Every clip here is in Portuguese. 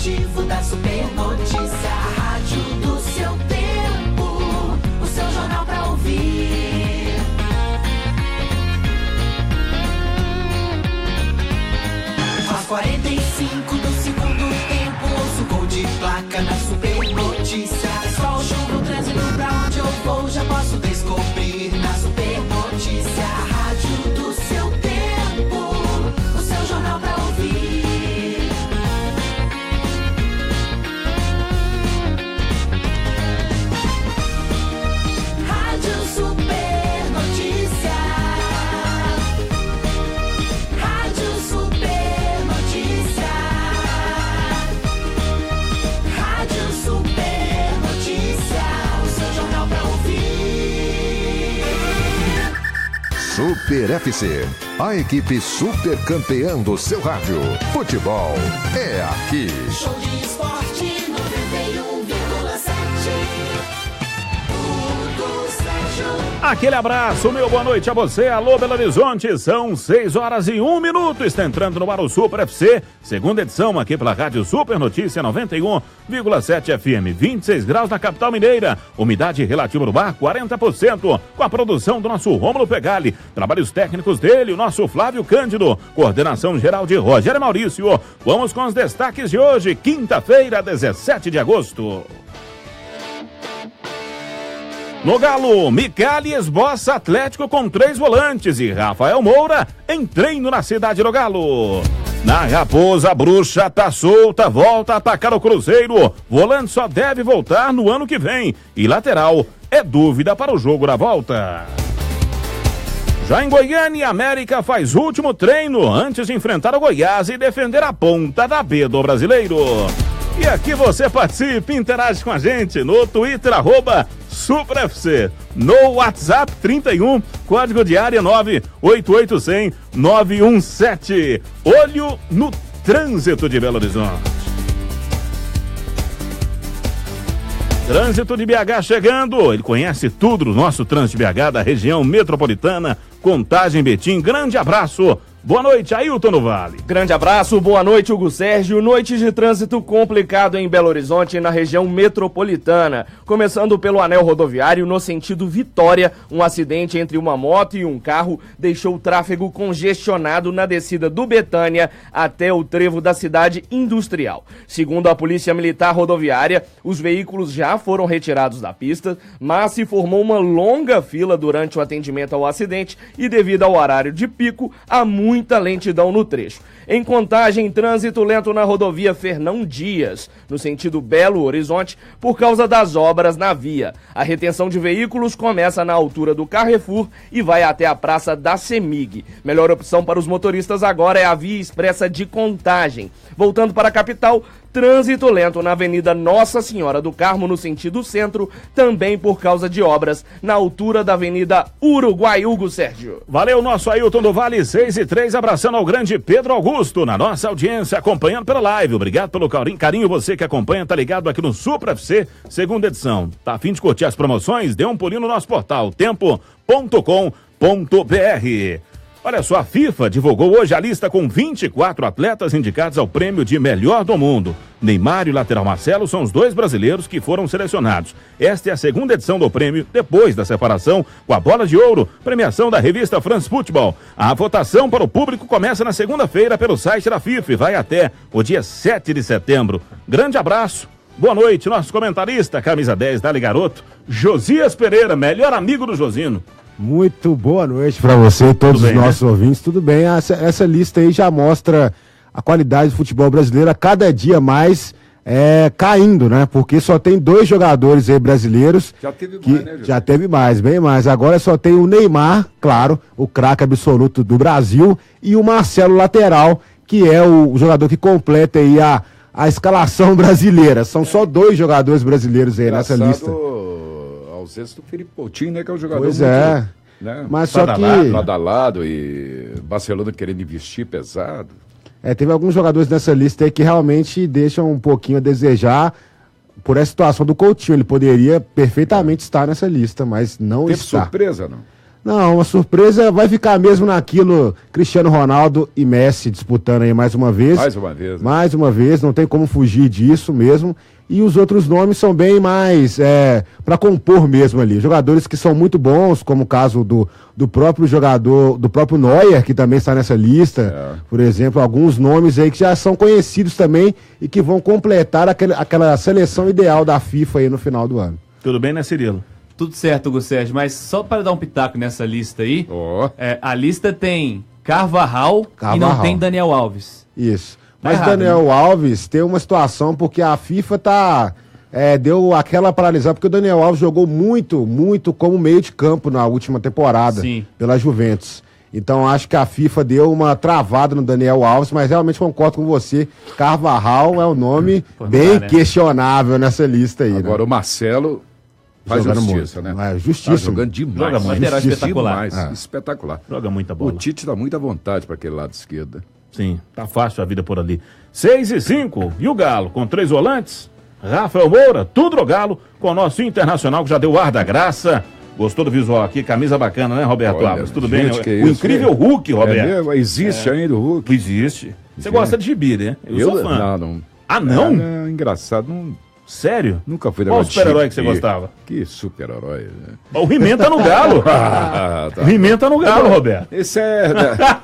esportivo da Super Notícia, a rádio do seu tempo, o seu jornal pra ouvir. Aos 45 do segundo tempo, ouço o gol de placa na Super Notícia. Só o jogo, o trânsito, pra onde eu vou, já posso descobrir na Super Notícia, a rádio do seu tempo, o seu jornal pra ouvir. Rádio Super Notícia, Rádio Super Notícia, Rádio Super Notícia, o seu jornal pra ouvir. Super FC, a equipe super campeã do seu rádio. Futebol é aqui. Show de esporte 91,7. Hugo Sérgio. Aquele abraço, meu boa noite a você. Alô, Belo Horizonte, são 6h01. Está entrando no ar o Super FC, segunda edição aqui pela Rádio Super Notícia 91,7 FM. 26 graus na capital mineira, umidade relativa do ar 40%, com a produção do nosso Rômulo Pegali, trabalhos técnicos dele, o nosso Flávio Cândido, coordenação geral de Rogério Maurício. Vamos com os destaques de hoje, quinta-feira, 17 de agosto. No Galo, Micali esboça Atlético com 3 volantes e Rafael Moura em treino na cidade do Galo. Na Raposa, a bruxa tá solta, volta a atacar o Cruzeiro. Volante só deve voltar no ano que vem. E lateral é dúvida para o jogo da volta. Já em Goiânia, América faz último treino antes de enfrentar o Goiás e defender a ponta da B do Brasileiro. E aqui você participa e interage com a gente no Twitter, @SuperFC, no WhatsApp 31, código de área 98810-917. Olho no trânsito de Belo Horizonte. Trânsito de BH chegando, ele conhece tudo do nosso trânsito de BH, da região metropolitana, Contagem, Betim. Grande abraço. Boa noite, Ailton no Vale. Grande abraço, boa noite, Hugo Sérgio. Noite de trânsito complicado em Belo Horizonte, na região metropolitana. Começando pelo anel rodoviário, no sentido Vitória, um acidente entre uma moto e um carro deixou o tráfego congestionado na descida do Betânia até o trevo da cidade industrial. Segundo a Polícia Militar Rodoviária, os veículos já foram retirados da pista, mas se formou uma longa fila durante o atendimento ao acidente e devido ao horário de pico, há muita lentidão no trecho. Em Contagem, trânsito lento na rodovia Fernão Dias, no sentido Belo Horizonte, por causa das obras na via. A retenção de veículos começa na altura do Carrefour e vai até a Praça da Semig. Melhor opção para os motoristas agora é a via expressa de Contagem. Voltando para a capital, trânsito lento na Avenida Nossa Senhora do Carmo, no sentido centro, também por causa de obras na altura da Avenida Uruguai. Hugo Sérgio. Valeu, nosso Ailton do Vale, 6h03, abraçando ao grande Pedro Augusto, na nossa audiência, acompanhando pela live. Obrigado pelo carinho, você que acompanha, tá ligado aqui no Super FC, segunda edição. Tá a fim de curtir as promoções? Dê um pulinho no nosso portal, tempo.com.br. Olha só, a FIFA divulgou hoje a lista com 24 atletas indicados ao prêmio de melhor do mundo. Neymar e o lateral Marcelo são os 2 brasileiros que foram selecionados. Esta é a segunda edição do prêmio, depois da separação com a Bola de Ouro, premiação da revista France Football. A votação para o público começa na segunda-feira pelo site da FIFA e vai até o dia 7 de setembro. Grande abraço, boa noite, nosso comentarista, camisa 10, Dali Garoto, Josias Pereira, melhor amigo do Josino. Muito boa noite para você e todos os nossos ouvintes. Tudo bem? Essa lista aí já mostra a qualidade do futebol brasileiro a cada dia mais caindo, né? Porque só tem 2 jogadores aí brasileiros. Já teve mais, né, José? Já teve mais, bem mais. Agora só tem o Neymar, claro, o craque absoluto do Brasil, e o Marcelo, lateral, que é o jogador que completa aí a escalação brasileira. São só 2 jogadores brasileiros aí nessa lista. ausência do Felipe Coutinho, né, que é um jogador pois é, né, mas só que badalado, e Barcelona querendo investir pesado. Teve alguns jogadores nessa lista aí que realmente deixam um pouquinho a desejar por essa situação do Coutinho. Ele poderia perfeitamente estar nessa lista, mas não Teve está. surpresa, não? Não, uma surpresa vai ficar mesmo naquilo, Cristiano Ronaldo e Messi disputando aí mais uma vez. Mais uma vez. Né? Mais uma vez, não tem como fugir disso mesmo. E os outros nomes são bem mais para compor mesmo ali. Jogadores que são muito bons, como o caso do próprio jogador, do próprio Neuer, que também está nessa lista. Por exemplo, alguns nomes aí que já são conhecidos também e que vão completar aquela seleção ideal da FIFA aí no final do ano. Tudo bem, né, Cirilo? Tudo certo, Hugo Sérgio, mas só para dar um pitaco nessa lista aí, a lista tem Carvajal e não tem Daniel Alves. Isso. Mas Daniel Alves tem uma situação porque a FIFA deu aquela paralisada, porque o Daniel Alves jogou muito como meio de campo na última temporada pela Juventus. Então acho que a FIFA deu uma travada no Daniel Alves, mas realmente concordo com você, Carvajal é um nome bem questionável nessa lista aí. Agora o Marcelo faz justiça, né? Justiça. Tá jogando demais. Lateral espetacular. Espetacular. Joga muita bola. O Tite dá muita vontade para aquele lado esquerdo. Sim, tá fácil a vida por ali. 6-5. E o Galo, com 3 volantes? Rafael Moura, tudo o Galo, com o nosso Internacional, que já deu o ar da graça. Gostou do visual aqui? Camisa bacana, né, Roberto Alves? Tudo bem? O incrível Hulk, Roberto. Existe ainda o Hulk? Existe. Você gosta de gibi, né? Eu sou fã. Não. Ah, não? Engraçado, não... Sério? Nunca fui da Qual super-herói que você gostava? Que super-herói? Né? O He-Man tá no Galo. O He-Man tá no Galo, Roberto. Esse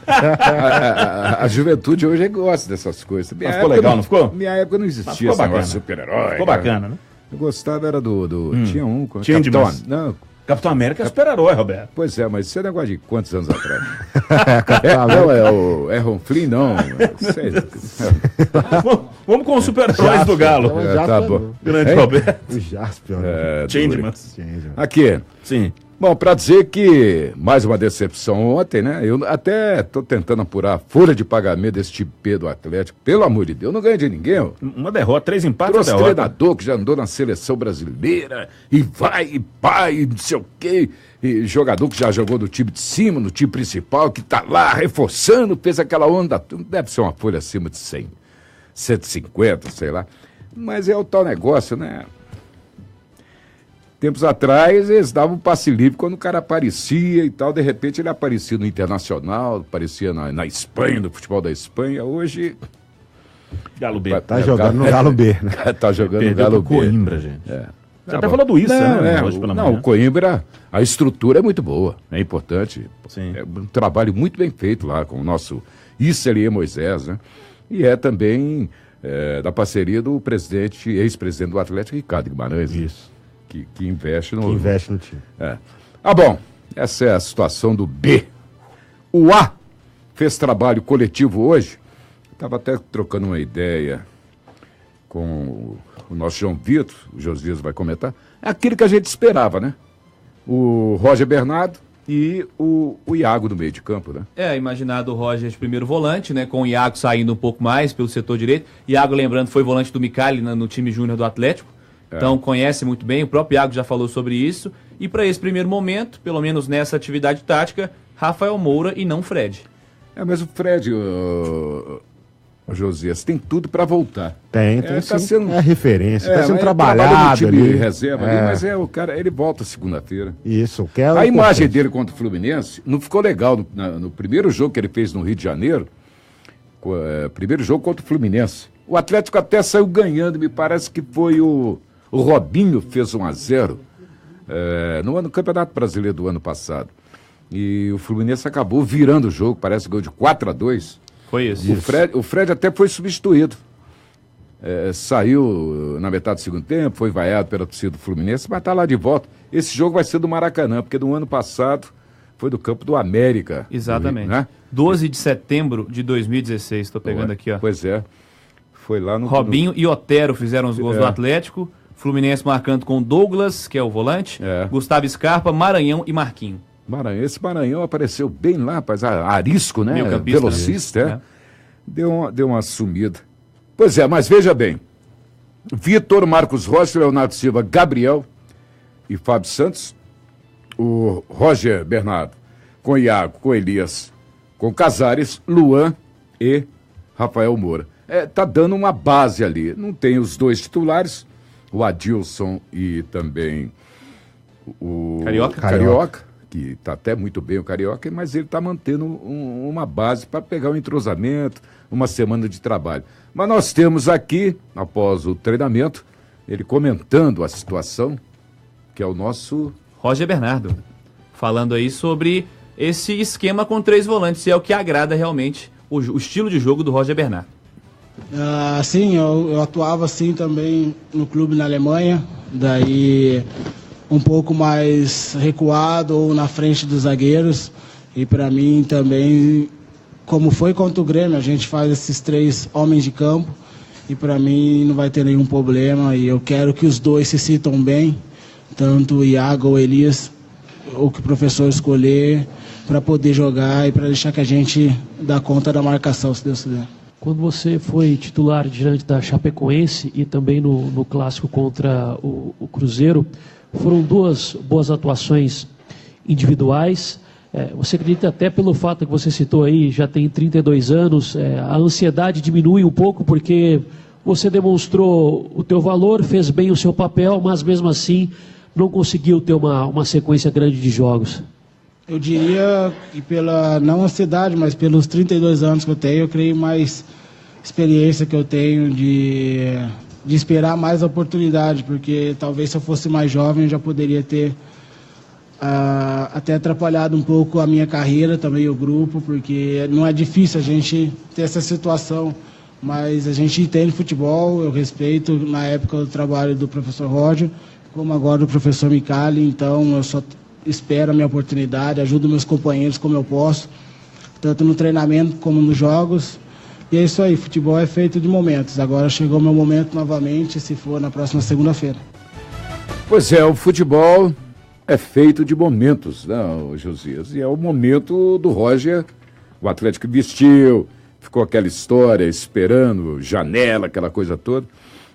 a juventude hoje gosta dessas coisas. Mas ficou legal, não ficou? Minha época não existia esse negócio de super-herói. Ficou bacana, né? Eu gostava era do... Tinha um... Capitão. Não, Capitão América é super-herói, Roberto. Pois é, mas isso é negócio de quantos anos atrás? Não, é o Aaron Flynn, não. Vamos com os super-heróis do Galo. Tá bom. Grande Roberto. O Jasper. Changeman. Aqui. Sim. Bom, para dizer que mais uma decepção ontem, né? Eu até tô tentando apurar a folha de pagamento desse time P do Atlético. Pelo amor de Deus, não ganha de ninguém, ó. Uma derrota, 3 empates, trouxe derrota. Treinador que já andou na seleção brasileira e vai, e pai, e não sei o quê. E jogador que já jogou no time de cima, no time principal, que tá lá reforçando, fez aquela onda. Deve ser uma folha acima de 100, 150, sei lá. Mas é o tal negócio, né? Tempos atrás, eles davam passe livre quando o cara aparecia e tal. De repente, ele aparecia no Internacional, aparecia na Espanha, no futebol da Espanha. Hoje... Galo B. Tá jogando no Galo B, né? Tá jogando no Perdeu Galo pro B. Coimbra, gente. Você até bom. falou do Issa, né? Hoje pela manhã. O Coimbra, a estrutura é muito boa, é importante. Sim. É um trabalho muito bem feito lá com o nosso Issa Elié Moisés, né? E é também da parceria do ex-presidente do Atlético, Ricardo Guimarães. Isso. Que investe no... Que investe no time. Bom, essa é a situação do B. O A fez trabalho coletivo hoje. Estava até trocando uma ideia com o nosso João Vitor, o Josias vai comentar. É aquilo que a gente esperava, né? O Roger Bernardo e o Iago no meio de campo, né? Imaginado o Roger de primeiro volante, né? Com o Iago saindo um pouco mais pelo setor direito. Iago, lembrando, foi volante do Micali no time júnior do Atlético. Então conhece muito bem, o próprio Iago já falou sobre isso. E para esse primeiro momento, pelo menos nessa atividade tática, Rafael Moura e não Fred. Mas o Fred, o Josias, tem tudo para voltar. Tem tá sim. Sendo... É referência, tá sendo trabalha trabalhado no time ali. reserva ali, mas o cara, ele volta segunda-feira. Isso, A imagem dele contra o Fluminense não ficou legal no primeiro jogo que ele fez no Rio de Janeiro. Primeiro jogo contra o Fluminense. O Atlético até saiu ganhando, me parece que foi o Robinho fez 1-0 no Campeonato Brasileiro do ano passado. E o Fluminense acabou virando o jogo, parece que ganhou de 4-2. Foi isso. O Fred até foi substituído. Saiu na metade do segundo tempo, foi vaiado pela torcida do Fluminense, mas está lá de volta. Esse jogo vai ser do Maracanã, porque no ano passado foi do campo do América. Exatamente. Né? 12 de setembro de 2016, estou pegando aqui, ó. Pois é. Foi lá no... Robinho e Otero fizeram os gols do Atlético. Fluminense marcando com Douglas, que é o volante. Gustavo Scarpa, Maranhão e Marquinhos. Esse Maranhão apareceu bem lá, rapaz. Arisco, né? Velocista, velocista, Deu uma sumida. Pois é, mas veja bem. Vitor, Marcos Rocha, Leonardo Silva, Gabriel e Fábio Santos. O Roger Bernardo com Iago, com Elias, com Casares, Luan e Rafael Moura. Tá dando uma base ali. Não tem os dois titulares, o Adilson e também o Carioca. Carioca. que está até muito bem o Carioca, mas ele está mantendo uma base para pegar um entrosamento, uma semana de trabalho. Mas nós temos aqui, após o treinamento, ele comentando a situação, que é o nosso... Roger Bernardo, falando aí sobre esse esquema com 3 volantes, e é o que agrada realmente o estilo de jogo do Roger Bernardo. Sim, eu atuava assim também no clube na Alemanha, daí um pouco mais recuado ou na frente dos zagueiros, e para mim também, como foi contra o Grêmio, a gente faz esses 3 homens de campo, e para mim não vai ter nenhum problema, e eu quero que os 2 se sintam bem, tanto o Iago ou o Elias, ou que o professor escolher, para poder jogar e para deixar que a gente dá conta da marcação, se Deus quiser. Quando você foi titular diante da Chapecoense e também no clássico contra o Cruzeiro, foram 2 boas atuações individuais. Você acredita até pelo fato que você citou aí, já tem 32 anos, a ansiedade diminui um pouco porque você demonstrou o teu valor, fez bem o seu papel, mas mesmo assim não conseguiu ter uma sequência grande de jogos? Eu diria que pela, não ansiedade, mas pelos 32 anos que eu tenho, eu creio mais experiência que eu tenho de esperar mais a oportunidade, porque talvez se eu fosse mais jovem eu já poderia ter até atrapalhado um pouco a minha carreira, também o grupo, porque não é difícil a gente ter essa situação, mas a gente entende futebol, eu respeito na época o trabalho do professor Roger, como agora do professor Micali, então eu só espero a minha oportunidade, ajudo meus companheiros como eu posso, tanto no treinamento como nos jogos. E é isso aí, futebol é feito de momentos. Agora chegou o meu momento novamente, se for na próxima segunda-feira. Pois é, o futebol é feito de momentos, né, Josias? E é o momento do Roger, o Atlético vestiu, ficou aquela história, esperando, janela, aquela coisa toda.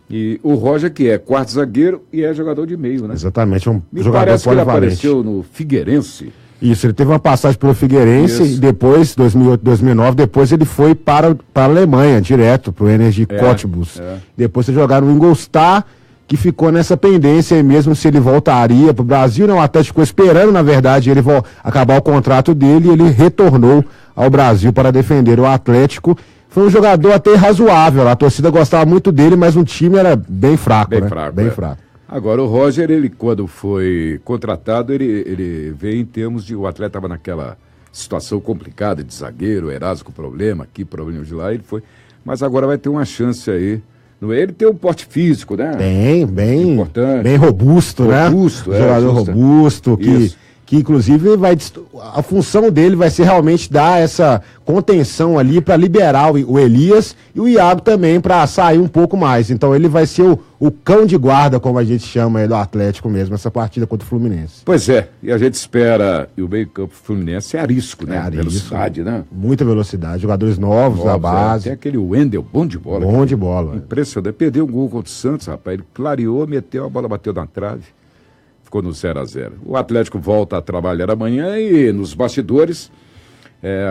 E o Roger, que é quarto zagueiro e é jogador de meio, né? Exatamente, um Me jogador parece que ele polivalente. apareceu no Figueirense. Isso, ele teve uma passagem pelo Figueirense e depois, 2008, 2009, depois ele foi para a Alemanha, direto, para o Energy Cottbus. Depois ele jogaram no Ingolstadt, que ficou nessa pendência, e mesmo se ele voltaria para o Brasil, o Atlético ficou esperando, na verdade, ele acabar o contrato dele, e ele retornou ao Brasil para defender o Atlético. Foi um jogador até razoável, a torcida gostava muito dele, mas o time era bem fraco, bem fraco. Agora, o Roger, ele quando foi contratado, ele veio em termos de... O atleta estava naquela situação complicada de zagueiro, Erasmo com problema aqui, problema de lá, ele foi... Mas agora vai ter uma chance aí. Ele tem um porte físico, né? Bem importante. Bem robusto, né? Jogador robusto, que inclusive a função dele vai ser realmente dar essa contenção ali para liberar o Elias e o Iago também para sair um pouco mais. Então ele vai ser o cão de guarda, como a gente chama aí do Atlético mesmo, essa partida contra o Fluminense. Pois é, e a gente espera, e o meio-campo Fluminense é arisco, né? Velocidade, né? Muita velocidade, jogadores novos da base. Tem aquele Wendel, bom de bola. Bom de bola. Impressionante, perdeu um gol contra o Santos, rapaz, ele clareou, meteu, a bola bateu na trave. Ficou no 0-0. O Atlético volta a trabalhar amanhã e nos bastidores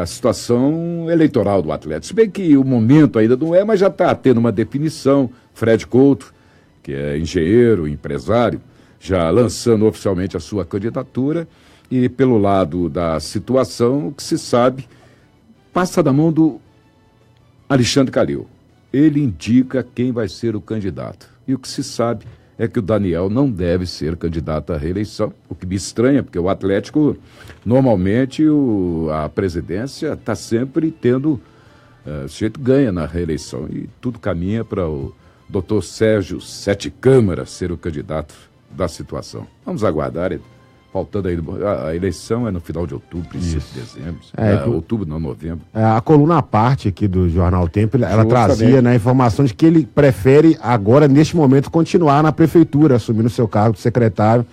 a situação eleitoral do Atlético. Se bem que o momento ainda não é, mas já está tendo uma definição. Fred Couto, que é engenheiro, empresário, já lançando oficialmente a sua candidatura. E pelo lado da situação, o que se sabe, passa da mão do Alexandre Calil. Ele indica quem vai ser o candidato. E o que se sabe é que o Daniel não deve ser candidato à reeleição, o que me estranha, porque o Atlético, normalmente, a presidência está sempre tendo, o sujeito ganha na reeleição, e tudo caminha para o doutor Sérgio Sete Câmara ser o candidato da situação. Vamos aguardar, faltando aí, a eleição é no final de outubro, princípio de dezembro, outubro não, novembro. A coluna à parte aqui do Jornal Tempo, ela trazia, né, a informação de que ele prefere agora, neste momento, continuar na prefeitura, assumindo o seu cargo de secretário,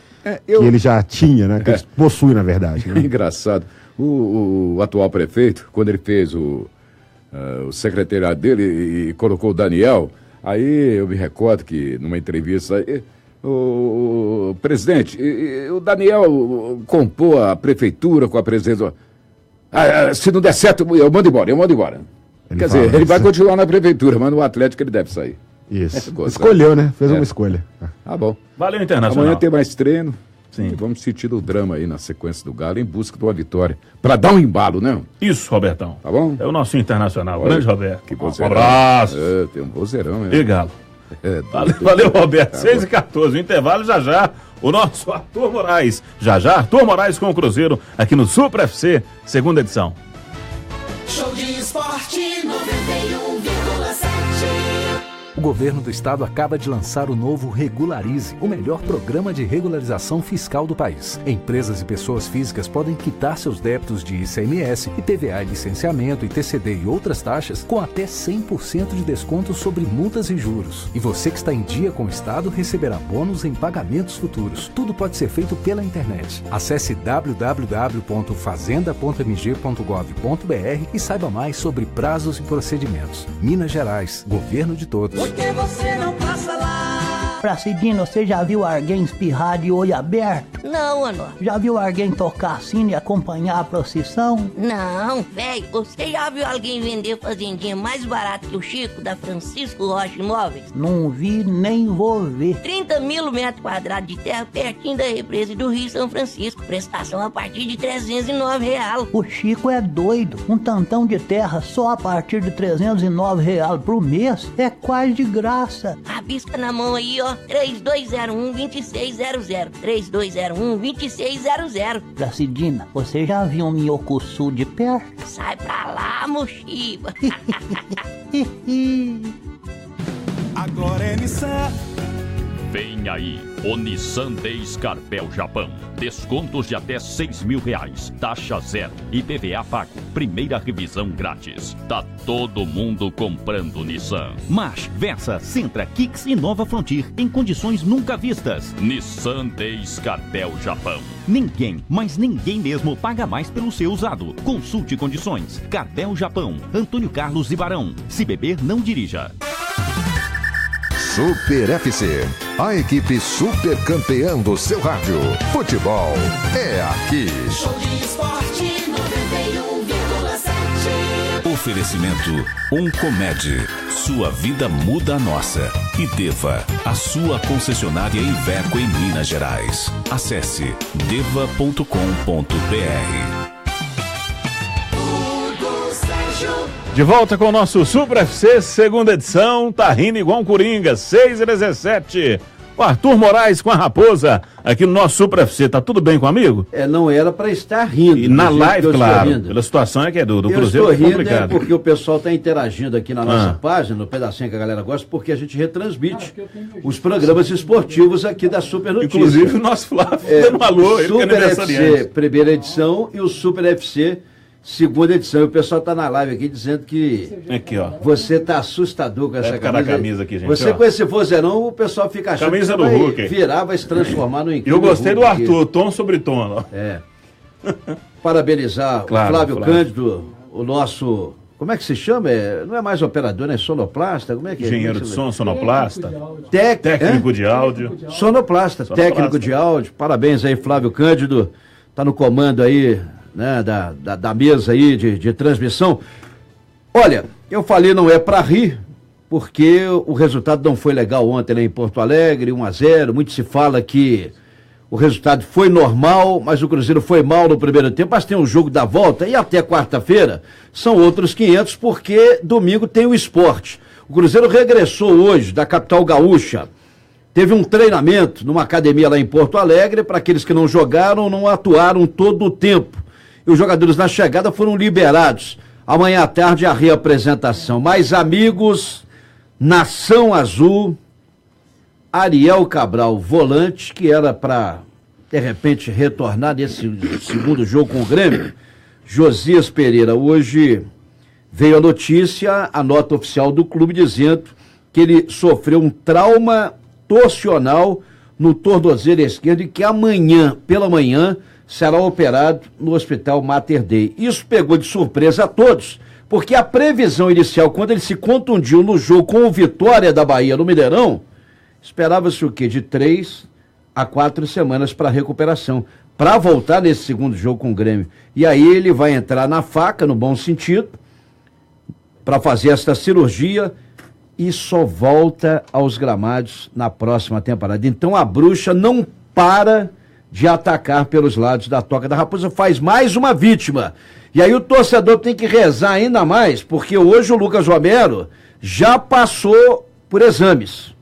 que ele já tinha, né, que ele possui, na verdade. Né? É engraçado. O atual prefeito, quando ele fez o secretariado dele e colocou o Daniel, aí eu me recordo que numa entrevista... O presidente, o Daniel compôs a prefeitura com a presidência. Se não der certo, eu mando embora. Quer dizer, ele vai continuar na prefeitura, mas no Atlético ele deve sair. Isso. Escolheu, né? Fez uma escolha. Tá bom. Valeu, Internacional. Amanhã tem mais treino. Sim. E vamos sentir o drama aí na sequência do Galo em busca de uma vitória. Para dar um embalo, né? Isso, Robertão. Tá bom? É o nosso internacional. Olha, Grande Roberto. Que Um vozeirão. abraço. Tem um vozeirão, né? E Galo. Valeu, Roberto. 6h14, o intervalo já. O nosso Arthur Moraes. Já, Arthur Moraes com o Cruzeiro, aqui no Super FC, segunda edição. Show de esporte 91,7. O governo do estado acaba de lançar o novo Regularize, o melhor programa de regularização fiscal do país. Empresas e pessoas físicas podem quitar seus débitos de ICMS, IPVA, licenciamento, ITCD e outras taxas com até 100% de desconto sobre multas e juros. E você que está em dia com o estado receberá bônus em pagamentos futuros. Tudo pode ser feito pela internet. Acesse www.fazenda.mg.gov.br e saiba mais sobre prazos e procedimentos. Minas Gerais, governo de todos. Por que você não passa lá? Pracidino, você já viu alguém espirrar de olho aberto? Não, Anó. Já viu alguém tocar sino e acompanhar a procissão? Não, velho. Você já viu alguém vender fazendinha mais barato que o Chico, da Francisco Rocha Imóveis? Não vi, nem vou ver. 30 mil metros quadrados de terra pertinho da represa do Rio São Francisco. Prestação a partir de R$309. O Chico é doido. Um tantão de terra só a partir de R$309 por mês é quase de graça. Rabisca na mão aí, ó. 3201-2600. 3201-2600. Placidina, você já viu um Minhocuçu de perto? Sai pra lá, mochiba. Agora é Nissan. Vem aí, o Nissan Day Scarpel Japão. Descontos de até R$6.000, taxa zero, IPVA pago, primeira revisão grátis. Tá todo mundo comprando Nissan. March, Versa, Sentra, Kicks e Nova Frontier em condições nunca vistas. Nissan Day Scarpel Japão. Ninguém, mas ninguém mesmo paga mais pelo seu usado. Consulte condições. Carpel Japão, Antônio Carlos e Barão. Se beber, não dirija. Super FC, a equipe super campeã do seu rádio. Futebol é aqui. Show de esporte 91,7. Oferecimento Oncomed. Sua vida muda a nossa. E Deva, a sua concessionária Iveco em Minas Gerais. Acesse deva.com.br. De volta com o nosso Super FC, segunda edição, tá rindo igual um Coringa, 6h17. O Arthur Moraes com a Raposa, aqui no nosso Super FC, tá tudo bem com o amigo? Não era pra estar rindo. E na live, claro, pela situação é que é do Cruzeiro, eu estou rindo complicado. porque o pessoal tá interagindo aqui na nossa página, no pedacinho que a galera gosta, porque a gente retransmite os programas esportivos aqui da Super Notícia. Inclusive o nosso Flávio dando um alô, ele que é Super aniversariante. FC, primeira edição, e o Super FC, segunda edição. E o pessoal tá na live aqui dizendo que aqui, ó. Você tá assustador com essa camisa. camisa aqui, gente. Você ó. com esse vozeirão, o pessoal fica achando Camisa que do vai Hulk. virar, vai se transformar no incrível Eu gostei do Hulk Arthur, aqui. tom sobre tom. Ó. Parabenizar Claro, o Flávio Flávio. Cândido, o nosso... Como é que se chama? Não é mais operador, né? Sonoplasta? Como é que é? Engenheiro de som, sonoplasta. Técnico de áudio. Sonoplasta, técnico de áudio. Parabéns aí, Flávio Cândido. Tá no comando aí, né? Da mesa aí de transmissão. Olha, eu falei não é pra rir, porque o resultado não foi legal ontem, né, em Porto Alegre, 1-0. Muito se fala que o resultado foi normal, mas o Cruzeiro foi mal no primeiro tempo, mas tem um jogo da volta e até quarta-feira são outros 500, porque domingo tem o Sport. O Cruzeiro regressou hoje da capital gaúcha, teve um treinamento numa academia lá em Porto Alegre, para aqueles que não jogaram, não atuaram todo o tempo. E os jogadores na chegada foram liberados. Amanhã à tarde a reapresentação. Mais amigos, Nação Azul, Ariel Cabral, volante, que era para, de repente, retornar nesse segundo jogo com o Grêmio. Josias Pereira, hoje veio a notícia, a nota oficial do clube dizendo que ele sofreu um trauma torcional no tornozelo esquerdo e que amanhã, pela manhã, será operado no Hospital Mater Dei. Isso pegou de surpresa a todos, porque a previsão inicial, quando ele se contundiu no jogo com o Vitória da Bahia no Mineirão, esperava-se o quê? De 3 a 4 semanas para recuperação, para voltar nesse segundo jogo com o Grêmio. E aí ele vai entrar na faca, no bom sentido, para fazer esta cirurgia e só volta aos gramados na próxima temporada. Então a bruxa não para de atacar pelos lados da Toca da Raposa, faz mais uma vítima. E aí o torcedor tem que rezar ainda mais, porque hoje o Lucas Romero já passou por exames.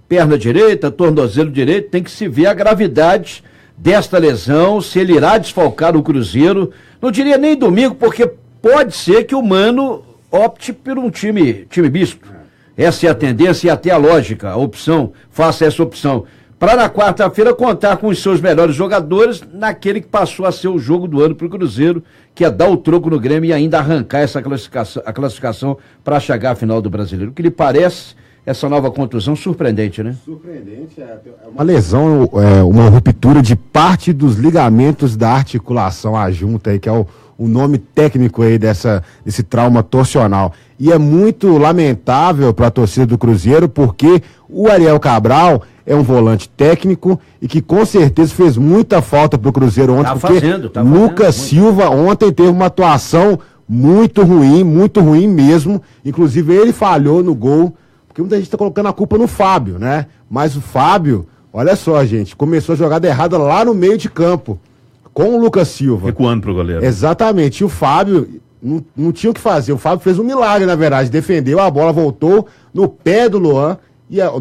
Perna direita, tornozelo direito, tem que se ver a gravidade desta lesão, se ele irá desfalcar o Cruzeiro. Não diria nem domingo, porque pode ser que o Mano opte por um time misto. Essa é a tendência e até a lógica, a opção, faça essa opção. Para na quarta-feira contar com os seus melhores jogadores naquele que passou a ser o jogo do ano para o Cruzeiro, que é dar o troco no Grêmio e ainda arrancar essa classificação para chegar à final do Brasileiro. O que lhe parece essa nova contusão surpreendente, né? Surpreendente, é uma lesão, uma ruptura de parte dos ligamentos da articulação adjunta aí, que é o nome técnico aí desse trauma torcional. E é muito lamentável para a torcida do Cruzeiro, porque o Ariel Cabral é um volante técnico e que com certeza fez muita falta pro Cruzeiro ontem, Lucas Silva ontem teve uma atuação muito ruim mesmo. Inclusive ele falhou no gol, porque muita gente está colocando a culpa no Fábio, né? Mas o Fábio, olha só, gente, começou a jogada errada lá no meio de campo, com o Lucas Silva. Recuando pro goleiro. Exatamente, e o Fábio não tinha o que fazer, o Fábio fez um milagre, na verdade, defendeu, a bola voltou no pé do Luan,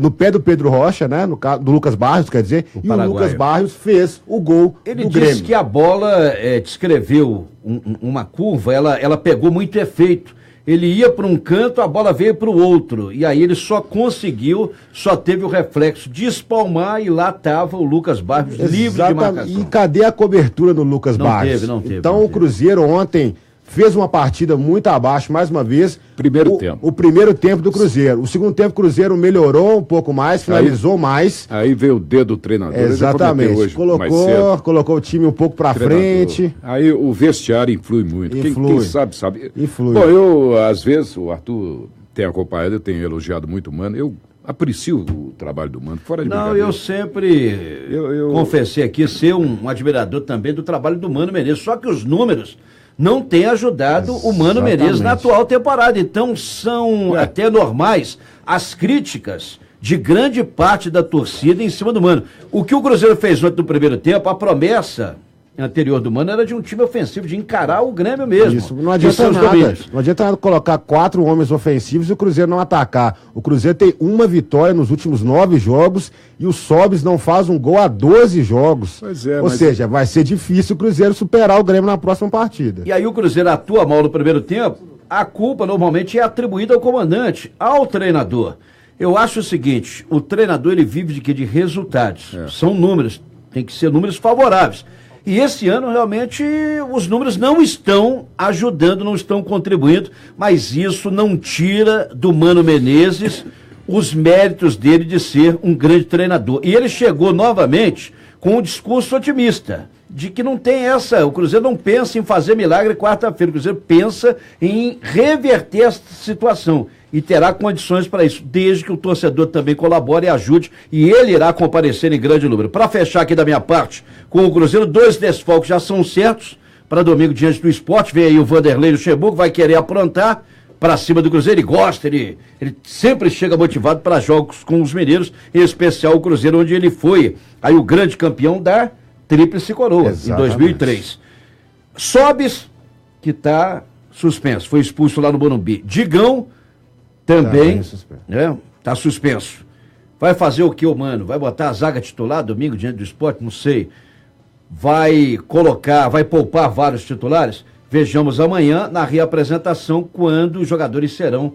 no pé do Pedro Rocha, né? No caso do Lucas Barrios, quer dizer, e o Lucas Barrios fez o gol do Grêmio. Ele disse que a bola descreveu uma curva, ela pegou muito efeito. Ele ia para um canto, a bola veio para o outro. E aí ele só teve o reflexo de espalmar e lá estava o Lucas Barrios livre de marcação. E cadê a cobertura do Lucas Barrios? Não teve. Então o Cruzeiro ontem fez uma partida muito abaixo, mais uma vez. O primeiro tempo do Cruzeiro. O segundo tempo o Cruzeiro melhorou um pouco mais, finalizou mais. Aí veio o dedo do treinador. Exatamente. Hoje, colocou o time um pouco pra frente. Aí o vestiário influi muito. Quem sabe. Influi. Bom, às vezes, o Arthur tem acompanhado, eu tenho elogiado muito o Mano. Eu aprecio o trabalho do Mano, fora de brincadeira. Eu sempre confessei aqui ser um admirador também do trabalho do Mano Menezes. Só que os números não tem ajudado o Mano Menezes na atual temporada. Então são até normais as críticas de grande parte da torcida em cima do Mano. O que o Cruzeiro fez ontem no primeiro tempo, a promessa anterior do Mano era de um time ofensivo, de encarar o Grêmio mesmo. Isso, não adianta nada. Não adianta nada colocar 4 homens ofensivos e o Cruzeiro não atacar. O Cruzeiro tem uma vitória nos últimos 9 jogos e o Sobis não faz um gol há 12 jogos. Ou seja, vai ser difícil o Cruzeiro superar o Grêmio na próxima partida. E aí o Cruzeiro atua mal no primeiro tempo, a culpa normalmente é atribuída ao comandante, ao treinador. Eu acho o seguinte, o treinador ele vive de quê? De resultados. São números, tem que ser números favoráveis. E esse ano, realmente, os números não estão ajudando, não estão contribuindo, mas isso não tira do Mano Menezes os méritos dele de ser um grande treinador. E ele chegou novamente com um discurso otimista, de que não tem o Cruzeiro não pensa em fazer milagre quarta-feira, o Cruzeiro pensa em reverter essa situação. E terá condições para isso, desde que o torcedor também colabore e ajude, e ele irá comparecer em grande número. Para fechar aqui da minha parte, com o Cruzeiro, 2 desfalques já são certos para domingo diante do Sport. Vem aí o Vanderlei Luxemburgo, vai querer aprontar para cima do Cruzeiro, ele gosta, ele sempre chega motivado para jogos com os mineiros, em especial o Cruzeiro, onde ele foi aí o grande campeão da Tríplice Coroa, em 2003. Sobis, que está suspenso, foi expulso lá no Morumbi. Digão, também tá suspenso. Vai fazer o que, Mano? Vai botar a zaga titular domingo diante do Sport? Não sei. Vai poupar vários titulares? Vejamos amanhã na reapresentação, quando os jogadores serão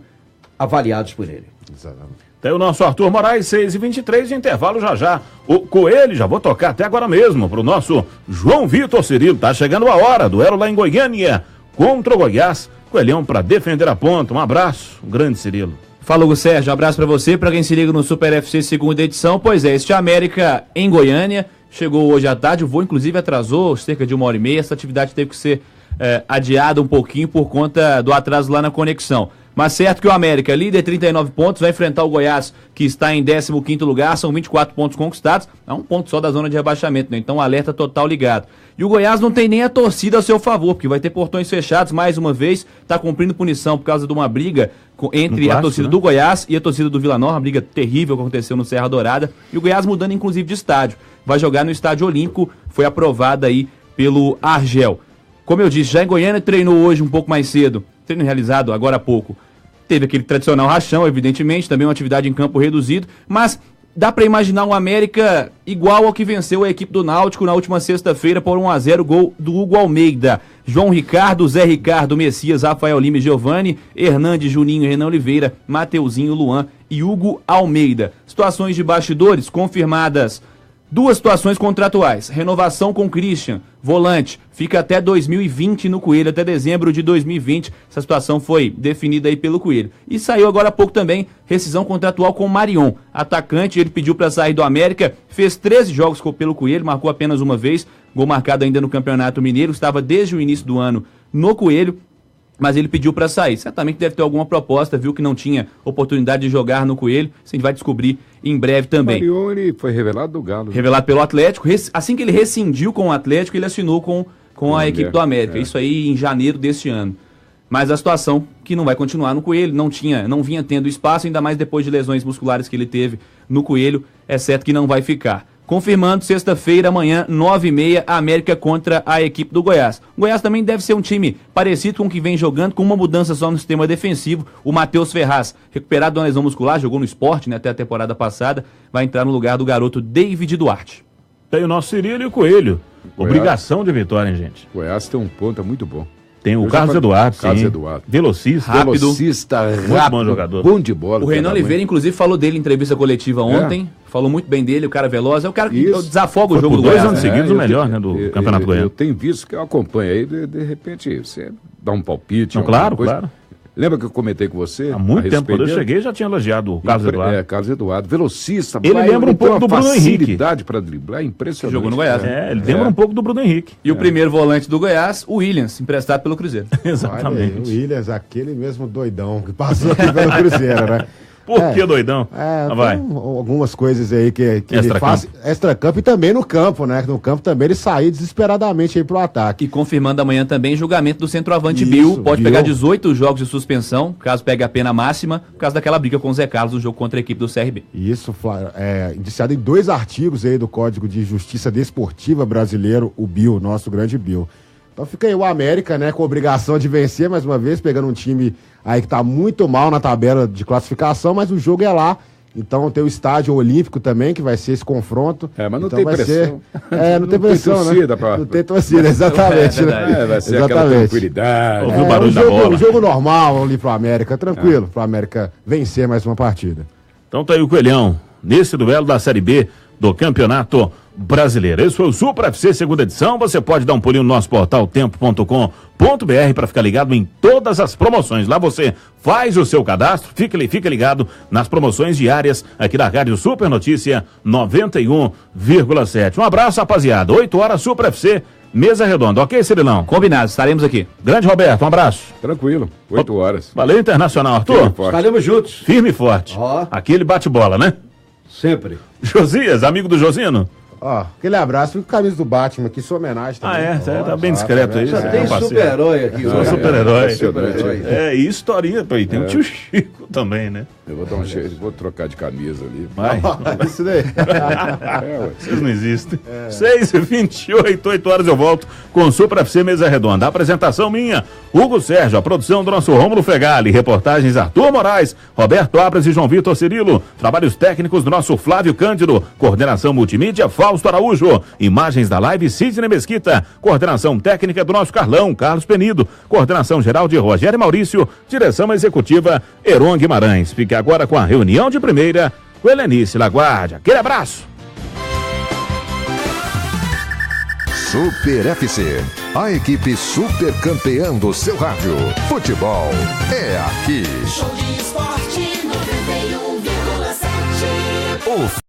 avaliados por ele. Exatamente. Tem o nosso Arthur Moraes, 6h23, de intervalo já. O Coelho, já vou tocar até agora mesmo pro nosso João Vitor Cirilo. Tá chegando a hora, duelo lá em Goiânia contra o Goiás. Coelhão para defender a ponta. Um abraço, um grande Cirilo. Fala, Hugo Sérgio, um abraço para você, para quem se liga no Super FC segunda edição. Pois é, este América em Goiânia chegou hoje à tarde, o voo inclusive atrasou cerca de 1h30, essa atividade teve que ser adiada um pouquinho por conta do atraso lá na conexão. Mas certo que o América, líder 39 pontos, vai enfrentar o Goiás, que está em 15º lugar, são 24 pontos conquistados, é um ponto só da zona de rebaixamento, né? Então alerta total ligado. E o Goiás não tem nem a torcida a seu favor, porque vai ter portões fechados mais uma vez, está cumprindo punição por causa de uma briga entre a torcida do Goiás e a torcida do Vila Nova, uma briga terrível que aconteceu no Serra Dourada, e o Goiás mudando inclusive de estádio. Vai jogar no Estádio Olímpico, foi aprovada aí pelo Argel. Como eu disse, já em Goiânia treinou hoje um pouco mais cedo, treino realizado agora há pouco. Teve aquele tradicional rachão, evidentemente, também uma atividade em campo reduzido, mas dá para imaginar um América igual ao que venceu a equipe do Náutico na última sexta-feira por 1-0, gol do Hugo Almeida. João Ricardo, Zé Ricardo, Messias, Rafael Lima e Giovani, Hernandes, Juninho, Renan Oliveira, Mateuzinho, Luan e Hugo Almeida. Situações de bastidores confirmadas. 2 situações contratuais. Renovação com Christian, volante, fica até 2020 no Coelho, até dezembro de 2020. Essa situação foi definida aí pelo Coelho. E saiu agora há pouco também rescisão contratual com o Marion, atacante. Ele pediu para sair do América, fez 13 jogos pelo Coelho, marcou apenas uma vez, gol marcado ainda no Campeonato Mineiro, estava desde o início do ano no Coelho. Mas ele pediu para sair. Certamente deve ter alguma proposta, viu que não tinha oportunidade de jogar no Coelho. Isso a gente vai descobrir em breve também. O Marion, ele foi revelado do Galo. Revelado pelo Atlético. Assim que ele rescindiu com o Atlético, ele assinou com a equipe do América. Isso aí em janeiro deste ano. Mas a situação que não vai continuar no Coelho, não vinha tendo espaço, ainda mais depois de lesões musculares que ele teve no Coelho, é certo que não vai ficar. Confirmando, sexta-feira, amanhã, 9h30, a América contra a equipe do Goiás. O Goiás também deve ser um time parecido com o que vem jogando, com uma mudança só no sistema defensivo. O Matheus Ferraz, recuperado de uma lesão muscular, jogou no Sport, né, até a temporada passada, vai entrar no lugar do garoto David Duarte. Tem o nosso Cirilo e o Coelho. Obrigação de vitória, hein, gente? O Goiás tem um ponto muito bom. Tem o Carlos Eduardo, Carlos sim. Eduardo. Velocista. Rápido. Velocista, Muito rápido, bom jogador. bom de bola. O Renan Oliveira, inclusive, falou dele em entrevista coletiva ontem. Falou muito bem dele, o cara veloz. É o cara que desafoga o jogo do Goiás. 2 anos seguidos o melhor, né, do Campeonato Goiano. Eu tenho visto que eu acompanho aí, de repente, você dá um palpite. Claro, claro. Lembra que eu comentei com você? Há muito tempo, quando eu cheguei, já tinha elogiado o Carlos Eduardo. Carlos Eduardo, velocista. Ele lembra um pouco do Bruno Henrique. Facilidade para driblar, é impressionante. Jogou no Goiás. Ele lembra um pouco do Bruno Henrique. E o primeiro volante do Goiás, o Williams, emprestado pelo Cruzeiro. Exatamente. Aí, o Williams, aquele mesmo doidão que passou aqui pelo Cruzeiro, né? Por que doidão? Vai. Algumas coisas aí que ele faz extra-campo e também no campo, né? No campo também ele saiu desesperadamente aí pro ataque. E confirmando amanhã também julgamento do centroavante Bill. Pode pegar 18 jogos de suspensão, caso pegue a pena máxima, por causa daquela briga com o Zé Carlos no jogo contra a equipe do CRB. Isso, indiciado em 2 artigos aí do Código de Justiça Desportiva Brasileiro, o Bill, nosso grande Bill. Então fica aí o América, né, com a obrigação de vencer mais uma vez, pegando um time aí que tá muito mal na tabela de classificação, mas o jogo é lá. Então tem o Estádio Olímpico também, que vai ser esse confronto. Mas não então tem pressão. Não tem pressão, tem torcida, né? Não tem torcida, exatamente. Vai ser aquela tranquilidade. Ouviu o barulho da bola. Um jogo normal ali pro América, tranquilo, pro América vencer mais uma partida. Então tá aí o Coelhão, nesse duelo da Série B do Campeonato Brasileiro. Esse foi o Supra FC segunda edição. Você pode dar um pulinho no nosso portal tempo.com.br para ficar ligado em todas as promoções. Lá você faz o seu cadastro, fica ligado nas promoções diárias aqui da Rádio Super Notícia 91,7. Um abraço, rapaziada. 8 horas, Supra FC, mesa redonda. Ok, Cirilão? Combinado, estaremos aqui. Grande Roberto, um abraço. Tranquilo, 8 horas. Valeu, Internacional, Arthur. Estaremos juntos. Firme e forte. Aquele bate-bola, né? Sempre. Josias, amigo do Josino. Aquele abraço, fica com a camisa do Batman aqui, sua homenagem também. Você tá bem discreto aí. Só tem super-herói aqui. Sou super-herói. E historinha, pô, e tem o tio Chico também, né? Eu vou dar um jeito, vou trocar de camisa ali. Vai. Isso daí. Vocês não existem. 6h28, 8 horas eu volto com o Supra FC Mesa Redonda. A apresentação minha, Hugo Sérgio, a produção do nosso Rômulo Fegali, reportagens Arthur Moraes, Roberto Abras e João Vitor Cirilo, trabalhos técnicos do nosso Flávio Cândido, coordenação multimídia Fausto Araújo, imagens da live Sidney Mesquita, coordenação técnica do nosso Carlos Penido, coordenação geral de Rogério Maurício, direção executiva Heron Guimarães. Fique agora com a reunião de primeira com Helenice Laguardia. Aquele abraço. Super FC, a equipe super campeã do seu rádio. Futebol é aqui. Show de esporte 91,7.